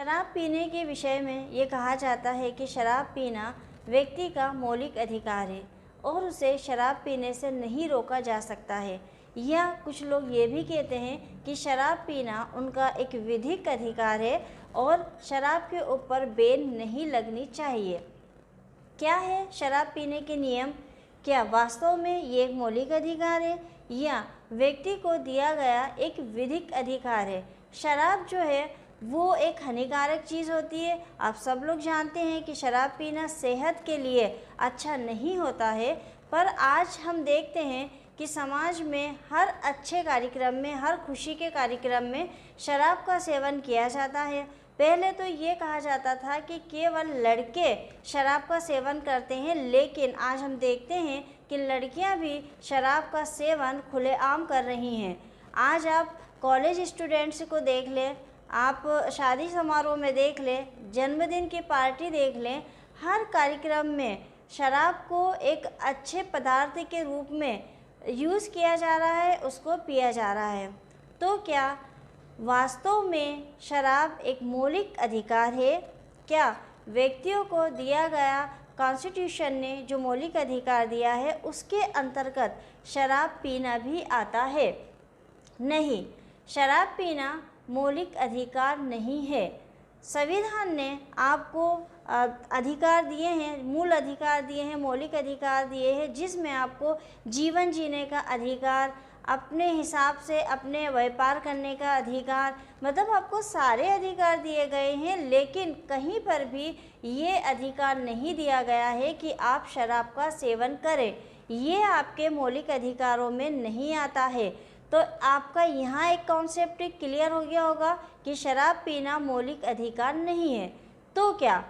शराब पीने के विषय में ये कहा जाता है कि शराब पीना व्यक्ति का मौलिक अधिकार है और उसे शराब पीने से नहीं रोका जा सकता है। या कुछ लोग ये भी कहते हैं कि शराब पीना उनका एक विधिक अधिकार है और शराब के ऊपर बैन नहीं लगनी चाहिए। क्या है शराब पीने के नियम? क्या वास्तव में ये एक मौलिक अधिकार है या व्यक्ति को दिया गया एक विधिक अधिकार है? शराब जो है वो एक हानिकारक चीज़ होती है। आप सब लोग जानते हैं कि शराब पीना सेहत के लिए अच्छा नहीं होता है, पर आज हम देखते हैं कि समाज में हर अच्छे कार्यक्रम में, हर खुशी के कार्यक्रम में शराब का सेवन किया जाता है। पहले तो ये कहा जाता था कि केवल लड़के शराब का सेवन करते हैं, लेकिन आज हम देखते हैं कि लड़कियां भी शराब का सेवन खुलेआम कर रही हैं। आज आप कॉलेज स्टूडेंट्स को देख लें, आप शादी समारोह में देख लें, जन्मदिन की पार्टी देख लें, हर कार्यक्रम में शराब को एक अच्छे पदार्थ के रूप में यूज़ किया जा रहा है, उसको पिया जा रहा है। तो क्या वास्तव में शराब एक मौलिक अधिकार है? क्या व्यक्तियों को दिया गया कॉन्स्टिट्यूशन ने जो मौलिक अधिकार दिया है उसके अंतर्गत शराब पीना भी आता है? नहीं, शराब पीना मौलिक अधिकार नहीं है। संविधान ने आपको अधिकार दिए हैं, मूल अधिकार दिए हैं, मौलिक अधिकार दिए हैं, जिसमें आपको जीवन जीने का अधिकार, अपने हिसाब से अपने व्यापार करने का अधिकार, मतलब आपको सारे अधिकार दिए गए हैं। लेकिन कहीं पर भी ये अधिकार नहीं दिया गया है कि आप शराब का सेवन करें। ये आपके मौलिक अधिकारों में नहीं आता है। तो आपका यहाँ एक कॉन्सेप्ट क्लियर हो गया होगा कि शराब पीना मौलिक अधिकार नहीं है। तो क्या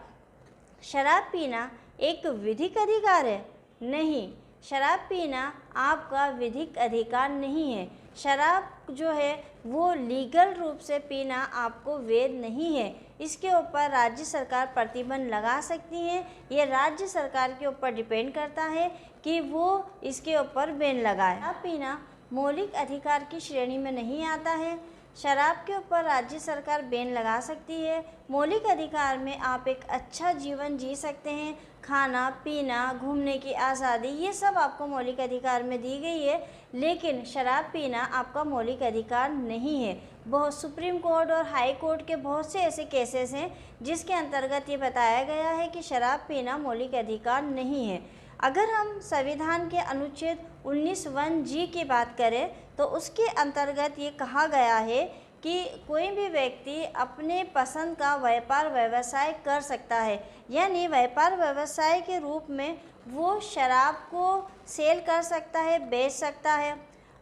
शराब पीना एक विधिक अधिकार है? नहीं, शराब पीना आपका विधिक अधिकार नहीं है। शराब जो है वो लीगल रूप से पीना आपको वैध नहीं है। इसके ऊपर राज्य सरकार प्रतिबंध लगा सकती है। ये राज्य सरकार के ऊपर डिपेंड करता है कि वो इसके ऊपर बैन लगाए। शराब पीना मौलिक अधिकार की श्रेणी में नहीं आता है। शराब के ऊपर राज्य सरकार बैन लगा सकती है। मौलिक अधिकार में आप एक अच्छा जीवन जी सकते हैं, खाना पीना, घूमने की आज़ादी, ये सब आपको मौलिक अधिकार में दी गई है। लेकिन शराब पीना आपका मौलिक अधिकार नहीं है। बहुत सुप्रीम कोर्ट और हाई कोर्ट के बहुत से ऐसे केसेस हैं जिसके अंतर्गत ये बताया गया है कि शराब पीना मौलिक अधिकार नहीं है। अगर हम संविधान के अनुच्छेद 19(1)(g) की बात करें तो उसके अंतर्गत ये कहा गया है कि कोई भी व्यक्ति अपने पसंद का व्यापार व्यवसाय कर सकता है, यानी व्यापार व्यवसाय के रूप में वो शराब को सेल कर सकता है, बेच सकता है,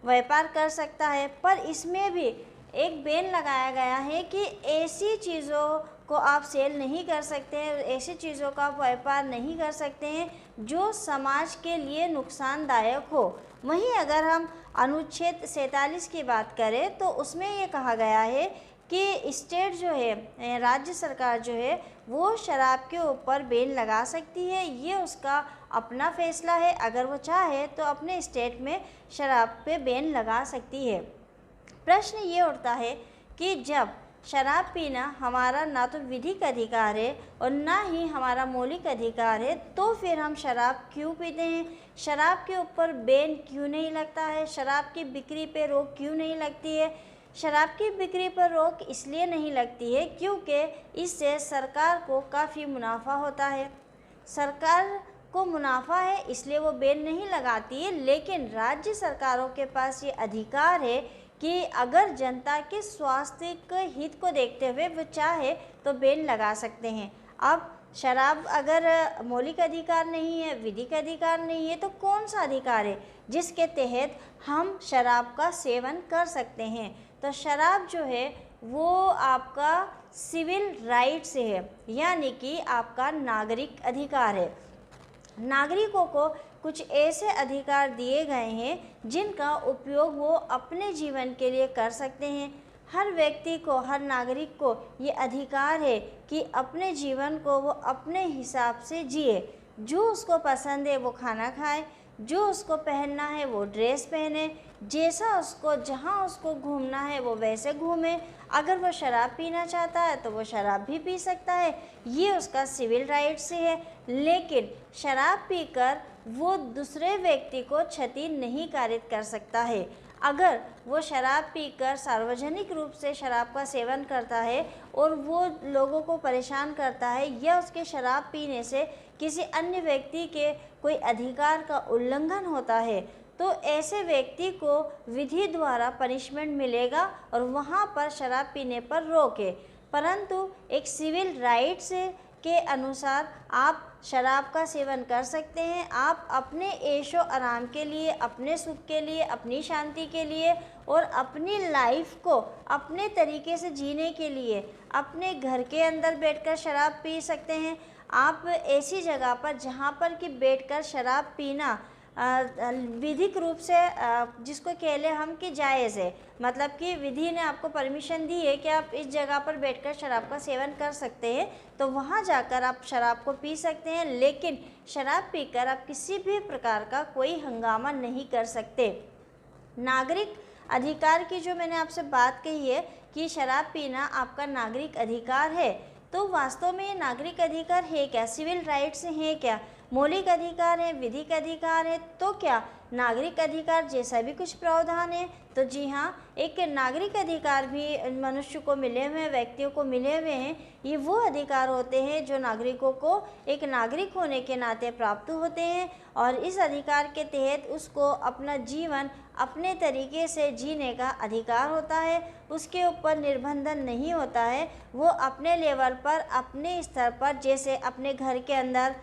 व्यापार कर सकता है। पर इसमें भी एक बैन लगाया गया है कि ऐसी चीज़ों को आप सेल नहीं कर सकते हैं, ऐसी चीज़ों का आप व्यापार नहीं कर सकते हैं जो समाज के लिए नुकसानदायक हो। वहीं अगर हम अनुच्छेद 47 की बात करें तो उसमें ये कहा गया है कि स्टेट जो है, राज्य सरकार जो है, वो शराब के ऊपर बैन लगा सकती है। ये उसका अपना फैसला है। अगर वो चाहे तो अपने स्टेट में शराब पे बैन लगा सकती है। प्रश्न ये उठता है कि जब शराब पीना हमारा ना तो विधिक अधिकार है और ना ही हमारा मौलिक अधिकार है, तो फिर हम शराब क्यों पीते हैं? शराब के ऊपर बैन क्यों नहीं लगता है? शराब की बिक्री पे रोक क्यों नहीं लगती है? शराब की बिक्री पर रोक इसलिए नहीं लगती है क्योंकि इससे सरकार को काफ़ी मुनाफा होता है। सरकार को मुनाफा है इसलिए वो बैन नहीं लगाती है। लेकिन राज्य सरकारों के पास ये अधिकार है कि अगर जनता के स्वास्थ्य के हित को देखते हुए वो चाहे तो बैन लगा सकते हैं। अब शराब अगर मौलिक अधिकार नहीं है, विधिक अधिकार नहीं है, तो कौन सा अधिकार है जिसके तहत हम शराब का सेवन कर सकते हैं? तो शराब जो है वो आपका सिविल राइट्स है, यानी कि आपका नागरिक अधिकार है। नागरिकों को कुछ ऐसे अधिकार दिए गए हैं जिनका उपयोग वो अपने जीवन के लिए कर सकते हैं। हर व्यक्ति को, हर नागरिक को ये अधिकार है कि अपने जीवन को वो अपने हिसाब से जिए। जो उसको पसंद है वो खाना खाए, जो उसको पहनना है वो ड्रेस पहने, जैसा उसको, जहाँ उसको घूमना है वो वैसे घूमे। अगर वो शराब पीना चाहता है तो वो शराब भी पी सकता है, ये उसका सिविल राइट से है। लेकिन शराब पीकर वो दूसरे व्यक्ति को क्षति नहीं कारित कर सकता है। अगर वो शराब पीकर सार्वजनिक रूप से शराब का सेवन करता है और वो लोगों को परेशान करता है या उसके शराब पीने से किसी अन्य व्यक्ति के कोई अधिकार का उल्लंघन होता है, तो ऐसे व्यक्ति को विधि द्वारा पनिशमेंट मिलेगा और वहाँ पर शराब पीने पर रोक है। परंतु एक सिविल राइट्स के अनुसार आप शराब का सेवन कर सकते हैं। आप अपने ऐशो आराम के लिए, अपने सुख के लिए, अपनी शांति के लिए और अपनी लाइफ को अपने तरीके से जीने के लिए अपने घर के अंदर बैठकर शराब पी सकते हैं। आप ऐसी जगह पर जहाँ पर कि बैठकर शराब पीना विधिक रूप से जिसको कह लें हम कि जायज़ है, मतलब कि विधि ने आपको परमिशन दी है कि आप इस जगह पर बैठकर शराब का सेवन कर सकते हैं, तो वहाँ जाकर आप शराब को पी सकते हैं। लेकिन शराब पीकर आप किसी भी प्रकार का कोई हंगामा नहीं कर सकते। नागरिक अधिकार की जो मैंने आपसे बात कही है कि शराब पीना आपका नागरिक अधिकार है, तो वास्तव में ये नागरिक अधिकार है क्या, सिविल राइट्स हैं क्या, मौलिक अधिकार है, विधिक अधिकार है, तो क्या नागरिक अधिकार जैसा भी कुछ प्रावधान है? तो जी हाँ, एक नागरिक अधिकार भी मनुष्य को मिले हुए हैं, व्यक्तियों को मिले हुए हैं। ये वो अधिकार होते हैं जो नागरिकों को एक नागरिक होने के नाते प्राप्त होते हैं और इस अधिकार के तहत उसको अपना जीवन अपने तरीके से जीने का अधिकार होता है। उसके ऊपर निर्बंधन नहीं होता है। वो अपने लेवल पर, अपने स्तर पर, जैसे अपने घर के अंदर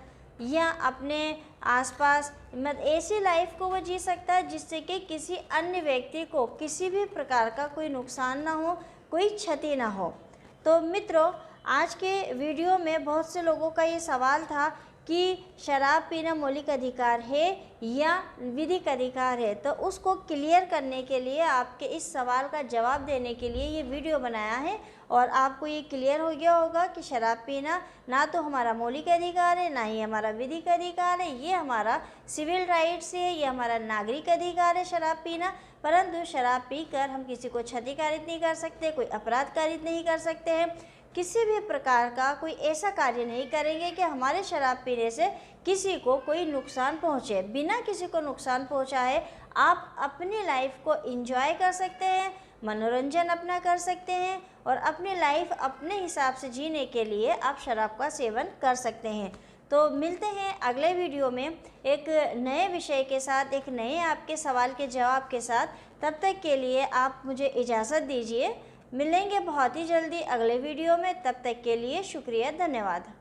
या अपने आसपास, मतलब ऐसी लाइफ को वो जी सकता है जिससे कि किसी अन्य व्यक्ति को किसी भी प्रकार का कोई नुकसान ना हो, कोई क्षति ना हो। तो मित्रों, आज के वीडियो में बहुत से लोगों का ये सवाल था कि शराब पीना मौलिक अधिकार है या विधिक अधिकार है, तो उसको क्लियर करने के लिए, आपके इस सवाल का जवाब देने के लिए ये वीडियो बनाया है। और आपको ये क्लियर हो गया होगा कि शराब पीना ना तो हमारा मौलिक अधिकार है, ना ही हमारा विधिक अधिकार है, ये हमारा सिविल राइट्स है, ये हमारा नागरिक अधिकार है शराब पीना। परंतु शराब पीकर हम किसी को क्षति कारित नहीं कर सकते, कोई अपराध कारित नहीं कर सकते हैं, किसी भी प्रकार का कोई ऐसा कार्य नहीं करेंगे कि हमारे शराब पीने से किसी को कोई नुकसान पहुँचे। बिना किसी को नुकसान पहुँचाए आप अपनी लाइफ को एंजॉय कर सकते हैं, मनोरंजन अपना कर सकते हैं और अपनी लाइफ अपने हिसाब से जीने के लिए आप शराब का सेवन कर सकते हैं। तो मिलते हैं अगले वीडियो में एक नए विषय के साथ, एक नए आपके सवाल के जवाब के साथ। तब तक के लिए आप मुझे इजाज़त दीजिए। मिलेंगे बहुत ही जल्दी अगले वीडियो में। तब तक के लिए शुक्रिया, धन्यवाद।